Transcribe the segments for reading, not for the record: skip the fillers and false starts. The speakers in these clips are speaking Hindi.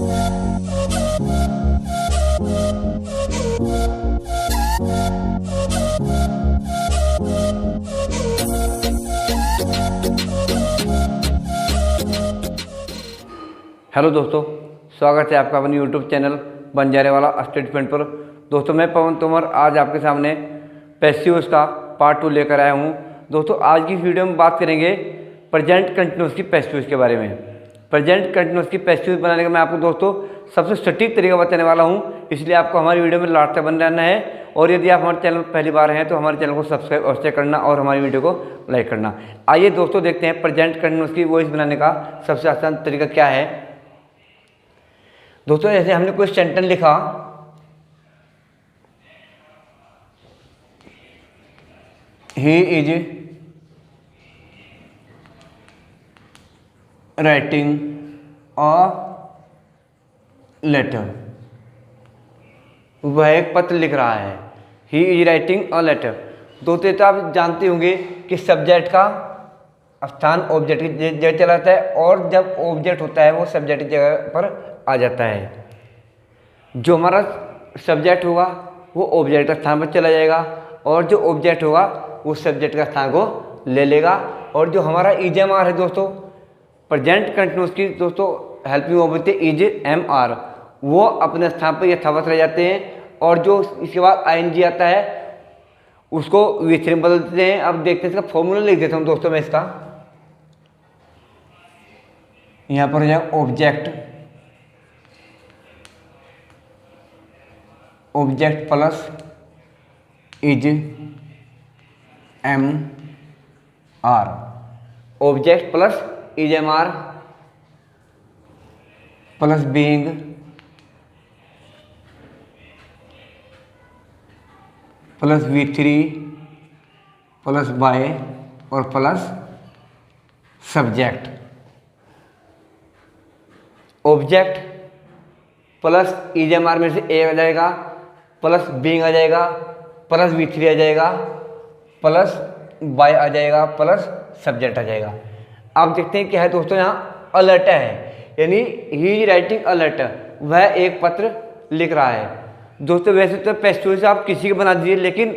हेलो दोस्तों, स्वागत है आपका अपने यूट्यूब चैनल बंजारे वाला स्टेटमेंट पर। दोस्तों मैं पवन तोमर आज आपके सामने पैसिव्स का पार्ट 2 लेकर आया हूं। दोस्तों आज की वीडियो में बात करेंगे प्रेजेंट कंटिन्यूस की पैसिव्स के बारे में। प्रेजेंट कंटिन्यूस की पैसिव्स बनाने का मैं आपको दोस्तों सबसे सटीक तरीका बताने वाला हूं, इसलिए आपको हमारी वीडियो में लास्ट तक बने रहना है। और यदि आप हमारे चैनल पर पहली बार हैं तो हमारे चैनल को सब्सक्राइब अवश्य करना और हमारी वीडियो को लाइक करना। आइए दोस्तों देखते हैं प्रेजेंट कंटिन्यूस की वॉइस बनाने का सबसे आसान तरीका क्या है। दोस्तों जैसे हमने कोई सेंटेंस लिखा, he is writing a letter, वह एक पत्र लिख रहा है। He is writing a letter. दोस्तों तो आप जानते होंगे कि सब्जेक्ट का स्थान ऑब्जेक्ट की जगह चला जाता है और जब ऑब्जेक्ट होता है वो सब्जेक्ट की जगह पर आ जाता है। जो हमारा सब्जेक्ट होगा वो ऑब्जेक्ट का स्थान पर चला जाएगा और जो ऑब्जेक्ट होगा वो सब्जेक्ट का स्थान को ले लेगा। और जो हमारा इज एम आर है दोस्तों, प्रेजेंट कंटिन्यूस की दोस्तों हेल्पिंग वर्ब होती है इज एम आर, वो अपने स्थान पर यथावत रह जाते हैं। और जो इसके बाद आई एन जी आता है उसको वी3 में बदल देते हैं। अब देखते हैं इसका फॉर्मूला लिख देता हूँ दोस्तों मैं इसका। यहाँ पर हो जाएगा object plus is am are, object plus is am are plus being plus वी3 प्लस बाय और plus subject. Object plus is am are में से ए आ जाएगा, प्लस बीइंग आ जाएगा, प्लस वी3 आ जाएगा, प्लस बाय आ जाएगा, प्लस सब्जेक्ट आ जाएगा। आप देखते हैं क्या है दोस्तों, यहाँ अ लेटर है, यानी he is writing a letter, वह एक पत्र लिख रहा है। दोस्तों वैसे तो पैसिव्स आप किसी के बना दीजिए, लेकिन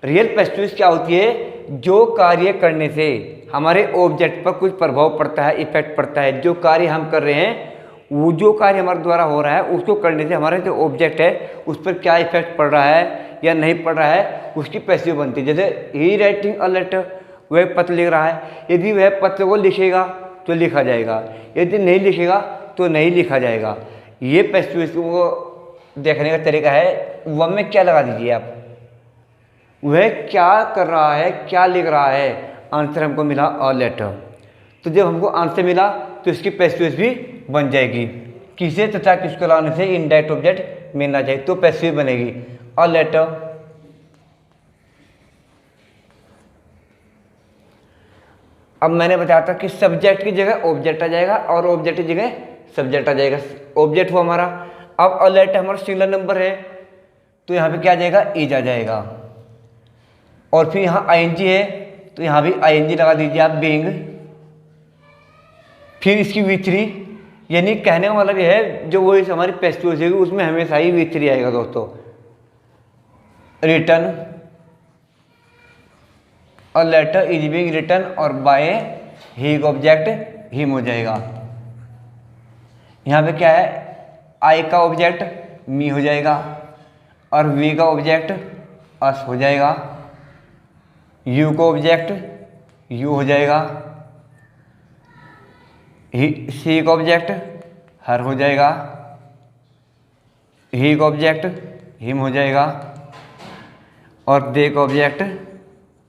रियल पैसिव्स क्या होती है, जो कार्य करने से हमारे ऑब्जेक्ट पर कुछ प्रभाव पड़ता है, इफेक्ट पड़ता है। जो कार्य हम कर रहे हैं, वो जो कार्य हमारे द्वारा हो रहा है उसको करने से हमारे जो ऑब्जेक्ट है उस पर क्या इफेक्ट पड़ रहा है या नहीं पड़ रहा है, उसकी पैसिव बनती है। जैसे ही राइटिंग अ लेटर, वह पत्र लिख रहा है। यदि वह पत्र को लिखेगा तो लिखा जाएगा, यदि नहीं लिखेगा तो नहीं लिखा जाएगा। ये पैसिव को देखने का तरीका है। वह में क्या लगा दीजिए आप, वह क्या कर रहा है, क्या लिख रहा है। आंसर हमको मिला अ लेटर, तो जब हमको आंसर मिला तो इसकी पैसिव भी बन जाएगी। किसे तथा किसको लाने से इनडायरेक्ट ऑब्जेक्ट मिलना चाहिए तो पैसिव बनेगी अ लेटर। अब मैंने बताया था कि सब्जेक्ट की जगह ऑब्जेक्ट आ जाएगा और ऑब्जेक्ट की जगह सब्जेक्ट आ जाएगा। ऑब्जेक्ट हुआ हमारा। अब अ लेटर हमारा सिंगुलर नंबर है तो यहाँ पे क्या आ जाएगा, इज आ जाएगा। और फिर यहाँ आई एन जी है तो यहाँ भी आई एन जी लगा दीजिए आप, बीइंग। फिर इसकी वी3, यानी कहने का मतलब यह है जो वो इस हमारी पैसिव होगी उसमें हमेशा ही वी3 आएगा दोस्तों। Return a letter is being return और बाय ही ऑब्जेक्ट हिम हो जाएगा। यहाँ पे क्या है, आई का ऑब्जेक्ट मी हो जाएगा और वी का ऑब्जेक्ट अस हो जाएगा, यू का ऑब्जेक्ट यू हो जाएगा, सी का ऑब्जेक्ट हर हो जाएगा, ही का ऑब्जेक्ट हिम हो जाएगा और दे का ऑब्जेक्ट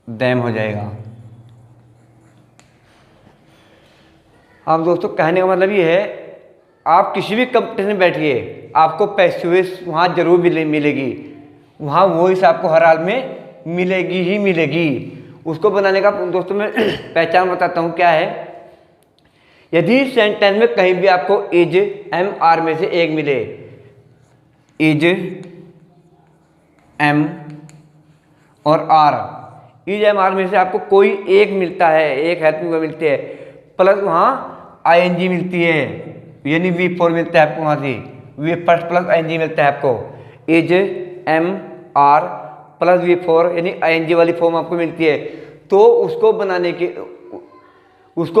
दैम हो जाएगा। अब दोस्तों कहने का मतलब ये है, आप किसी भी कंपनी में बैठिए आपको पैसिव्स वहाँ जरूर मिलेगी, वहाँ वॉइस आपको हर हाल में मिलेगी ही मिलेगी। उसको बनाने का दोस्तों मैं पहचान बताता हूँ क्या है। यदि सेंटेंस में कहीं भी आपको इज एम आर में से एक मिले, इज एम और आर, इज एम आर में से आपको कोई एक मिलता है, एक हेल्पिंग वर्ब मिलती है, प्लस वहाँ आई एन जी मिलती है, यानी V4 मिलता है आपको वहाँ से, वी फर्स्ट प्लस ING मिलता है आपको। इज MR प्लस V4 यानी ING वाली फॉर्म आपको मिलती है। तो उसको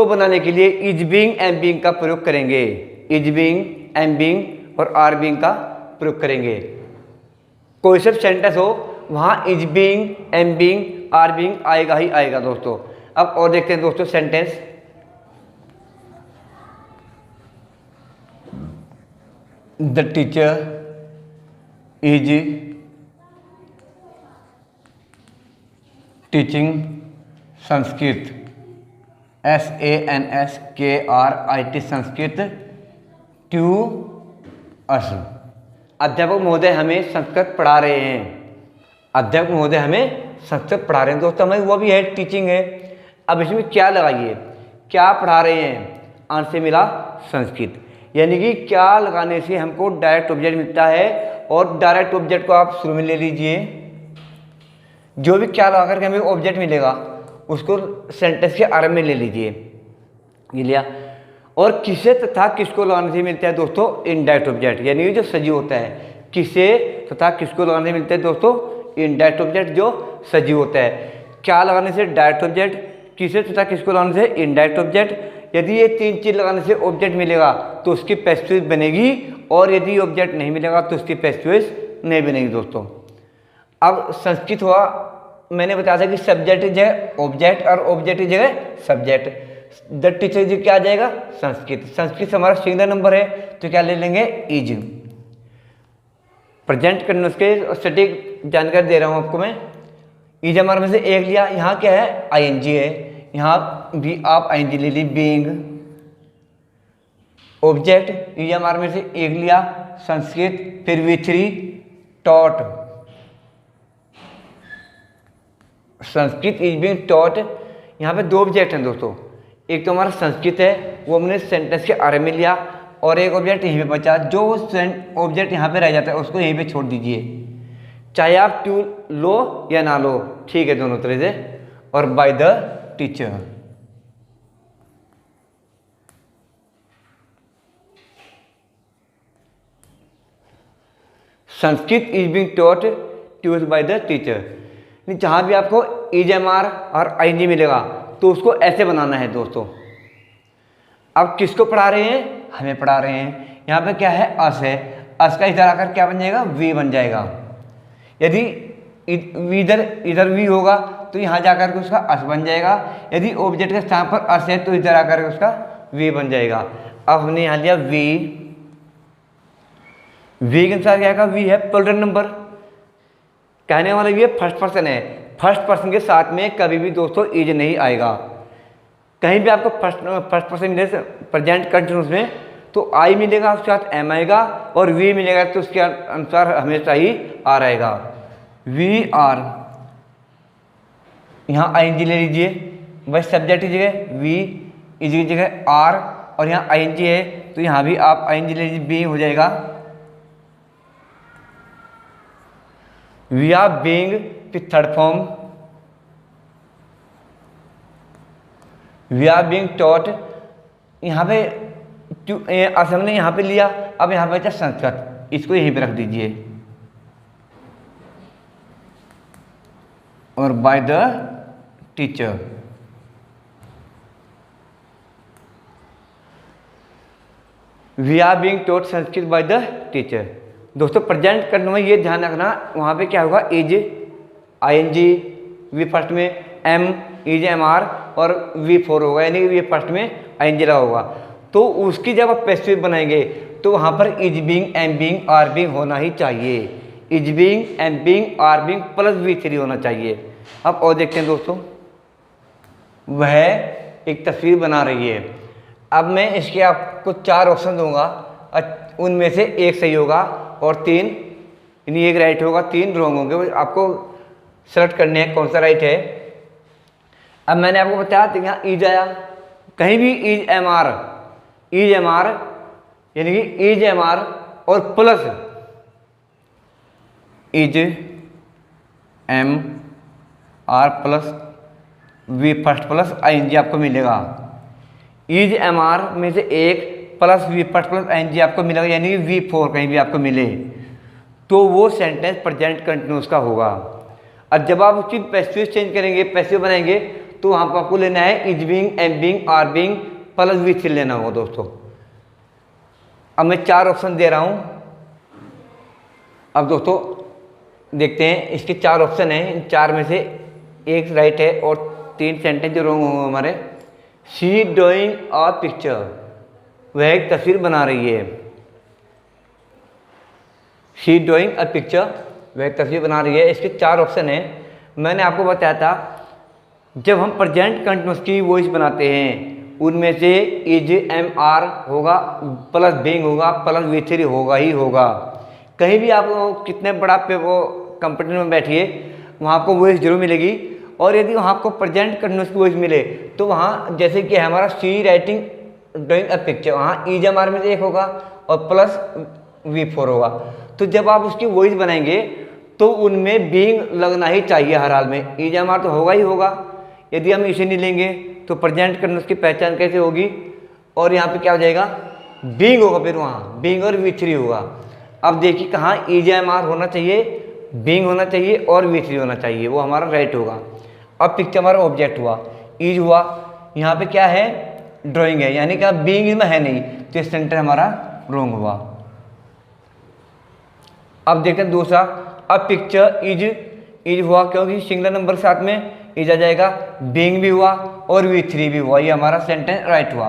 बनाने के लिए इज बीइंग एम बीइंग का प्रयोग करेंगे। इज बीइंग एम बीइंग और आर बीइंग का प्रयोग करेंगे। कोई सब सेंटेंस हो वहाँ is being am being are being आएगा ही आएगा दोस्तों। अब और देखते हैं दोस्तों sentence. The teacher is teaching Sanskrit, SANSKRIT Sanskrit to us. अध्यापक महोदय हमें संस्कृत पढ़ा रहे हैं। अध्यापक महोदय हमें संस्कृत पढ़ा रहे हैं दोस्तों, हमें वो भी है, टीचिंग है। अब इसमें क्या लगाइए, क्या पढ़ा रहे हैं, आंसर मिला संस्कृत। यानी कि क्या लगाने से हमको डायरेक्ट ऑब्जेक्ट मिलता है, और डायरेक्ट ऑब्जेक्ट को आप शुरू में ले लीजिए। जो भी क्या लगा करके हमें ऑब्जेक्ट मिलेगा उसको सेंटेंस के आरंभ में ले लीजिए, ये लिया। और किसे तथा किसको लगाने से मिलता है दोस्तों, इनडायरेक्ट ऑब्जेक्ट, यानी जो सजीव होता है। किसे तथा किसको लगाने से मिलता है दोस्तों, इनडायरेक्ट ऑब्जेक्ट जो सजीव होता है। क्या लगाने से डायरेक्ट ऑब्जेक्ट, किसे तथा किसको लगाने से इनडायरेक्ट ऑब्जेक्ट। यदि ये तीन चीज लगाने से ऑब्जेक्ट मिलेगा तो उसकी पैसिव वॉइस बनेगी, और यदि ऑब्जेक्ट नहीं मिलेगा तो उसकी पैसिव वॉइस नहीं बनेगी दोस्तों। अब संस्कृत हुआ, मैंने बताया था कि सब्जेक्ट की जगह ऑब्जेक्ट और ऑब्जेक्ट की जगह सब्जेक्ट। द टीचर जी क्या आ जाएगा, संस्कृत। संस्कृत हमारा सिंगुलर नंबर है तो क्या ले लेंगे, इज। प्रेजेंट कंटिन्यूअस के सटीक जानकारी दे रहा हूं आपको मैं। इज हमारे में से एक लिया, यहाँ क्या है, ING है, यहाँ भी आप ING ले ली, बीइंग। ऑब्जेक्ट इज हमारे में से एक लिया, संस्कृत, फिर V3 taught. Sanskrit is being taught. यहाँ पे दो ऑब्जेक्ट हैं दोस्तों, एक तो हमारा संस्कृत है, वो हमने सेंटेंस के आरंभ में लिया, और एक ऑब्जेक्ट यहीं पे बचा। जो ऑब्जेक्ट यहाँ पे रह जाता है उसको यहीं पे छोड़ दीजिए, चाहे आप टू लो या ना लो, ठीक है, दोनों तरह से। और by the teacher. Sanskrit is being taught to by the teacher. जहां भी आपको इज MR और ING मिलेगा तो उसको ऐसे बनाना है दोस्तों। अब किसको पढ़ा रहे हैं, हमें पढ़ा रहे हैं। यहाँ पे क्या है, अस है, अस का इधर आकर क्या बन जाएगा, वी बन जाएगा। यदि इधर वी होगा तो यहाँ जाकर के उसका अस बन जाएगा। यदि ऑब्जेक्ट के स्थान पर अस है तो इधर आकर के उसका वी बन जाएगा। अब हमने यहाँ लिया वी के अनुसार क्या, वी है प्लूरल नंबर, कहने वाला ये फर्स्ट पर्सन है। फर्स्ट पर्सन के साथ में कभी भी दोस्तों इज नहीं आएगा। कहीं भी आपको फर्स्ट पर्सन मिले प्रेजेंट कंटिन्यूअस में तो आई मिलेगा, उसके साथ एम आएगा, और वी मिलेगा तो उसके अनुसार हमेशा ही आर आएगा। वी आर, यहाँ ING ले लीजिए, वही सब्जेक्ट की जगह वी, इज की जगह आर, और यहाँ ING है तो यहाँ भी आप ING ले लीजिए, बी हो जाएगा। वी आर बीइंग, फिर third form, we are being taught. यहाँ पे हमने यहाँ पे लिया, अब यहाँ पे बचा संस्कृत, इसको यहीं पे रख दीजिए। और by the teacher. We are being taught Sanskrit by the teacher. दोस्तों प्रेजेंट करने में ये ध्यान रखना, वहाँ पे क्या होगा, इज ING, वी फर्स्ट में, एम इज MR, और V4 होगा, यानी वी फर्स्ट में ING लगा होगा। तो उसकी जब आप पैसिव बनाएंगे तो वहाँ पर is being, am being, are being होना ही चाहिए। Is being, am being, are being plus V3 होना चाहिए। अब और देखते हैं दोस्तों, वह एक तस्वीर बना रही है। अब मैं इसके आपको 4 ऑप्शन दूंगा, उनमें से एक सही होगा और 3, यानी एक राइट होगा, 3 रॉन्ग होंगे। आपको सेलेक्ट करने हैं कौन सा राइट है। अब मैंने आपको बताया तो यहाँ इज आया, कहीं भी इज MR, यानी कि इज MR और plus is MR plus V first plus ING आपको मिलेगा। इज MR में से एक प्लस वी प्लस एन आपको मिलेगा, यानी कि V4 कहीं भी आपको मिले तो वो सेंटेंस प्रेजेंट कंटिन्यूस का होगा। और जब आप उसकी पैसिव चेंज करेंगे, पैसिव बनाएंगे, तो वहाँ पर आपको लेना है is being, am being, are being plus V3 लेना होगा दोस्तों। अब मैं 4 ऑप्शन दे रहा हूँ। अब दोस्तों देखते हैं, इसके 4 ऑप्शन हैं, इन 4 में से एक राइट है और 3 सेंटेंस जो रॉन्ग होंगे हमारे। शी ड्राइंग अ पिक्चर, वह एक तस्वीर बना रही है। शी ड्राइंग अ पिक्चर, वह एक तस्वीर बना रही है। इसके 4 ऑप्शन हैं। मैंने आपको बताया था जब हम प्रेजेंट कंटिन्यूअस की वॉइस बनाते हैं उनमें से इज, एम, आर होगा प्लस बीइंग होगा प्लस V3 होगा ही होगा। कहीं भी आप कितने बड़ा पे वो कंपनी में बैठिए, वहाँ आपको वॉइस जरूर मिलेगी। और यदि वहाँ आपको प्रेजेंट कंटिन्यूअस की वॉइस मिले तो वहाँ जैसे कि है हमारा she writing drawing a picture, वहाँ इज, एम, आर में से एक होगा और प्लस V4 होगा। तो जब आप उसकी वॉइस बनाएंगे तो उनमें बीइंग लगना ही चाहिए हर हाल में। इज, एम, आर तो होगा ही होगा। यदि हम इसे नहीं लेंगे तो प्रेजेंट कंटिन्यूअस की पहचान कैसे होगी? और यहाँ पे क्या हो जाएगा? बीइंग होगा, फिर वहाँ बीइंग और V3 होगा। अब देखिए कहाँ इज, एम, आर होना चाहिए, बीइंग होना चाहिए और V3 होना चाहिए, वो हमारा राइट होगा। अब पिक्चर हमारा ऑब्जेक्ट हुआ, इज हुआ, यहाँ पे क्या है? ड्राइंग है, यानी कि बीइंग में है नहीं, तो ये सेंटर हमारा रॉन्ग हुआ। अब देखते हैं दूसरा। अब पिक्चर इज हुआ क्योंकि सिंगल नंबर के साथ में इज आ जाएगा, बीइंग भी हुआ और V3 भी हुआ, ये हमारा सेंटेंस राइट हुआ।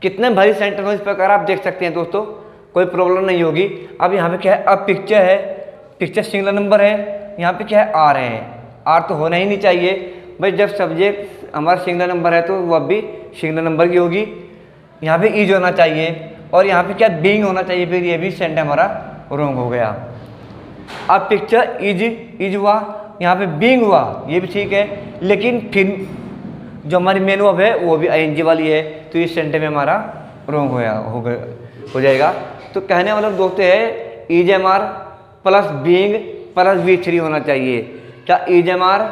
कितने भारी सेंटेंस हो इस प्रकार आप देख सकते हैं दोस्तों, कोई प्रॉब्लम नहीं होगी। अब यहाँ पे क्या है? अब पिक्चर है, पिक्चर सिंगल नंबर है, यहाँ पे क्या है? आर है। आर तो होना ही नहीं चाहिए भाई, जब सब्जेक्ट हमारा सिंगल नंबर है तो वह भी सिंगल नंबर की होगी। यहाँ पे इज होना चाहिए और यहाँ पे क्या? बीइंग होना चाहिए, फिर ये भी सेंटेंस हमारा रॉन्ग हो गया। अब पिक्चर इज हुआ, यहाँ पे बीइंग हुआ, ये भी ठीक है, लेकिन फिर जो हमारी मेन वर्ब है वो भी ING वाली है, तो इस सेंटेंस में हमारा रॉन्ग हो जाएगा। तो कहने वाला दोस्तों है is, am, are plus being plus V3 होना चाहिए। क्या is, am, are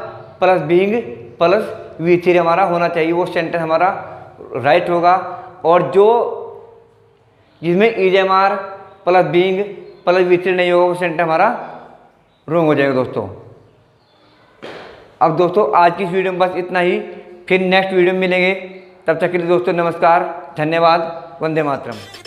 plus being plus V3 हमारा होना चाहिए, वो सेंटेंस हमारा राइट होगा। और जो जिसमें is, am, are plus being plus V3 नहीं होगा, वो सेंटेंस हमारा रॉन्ग हो जाएगा दोस्तों। अब दोस्तों आज की इस वीडियो में बस इतना ही, फिर नेक्स्ट वीडियो में मिलेंगे। तब तक के लिए दोस्तों नमस्कार, धन्यवाद, वंदे मातरम।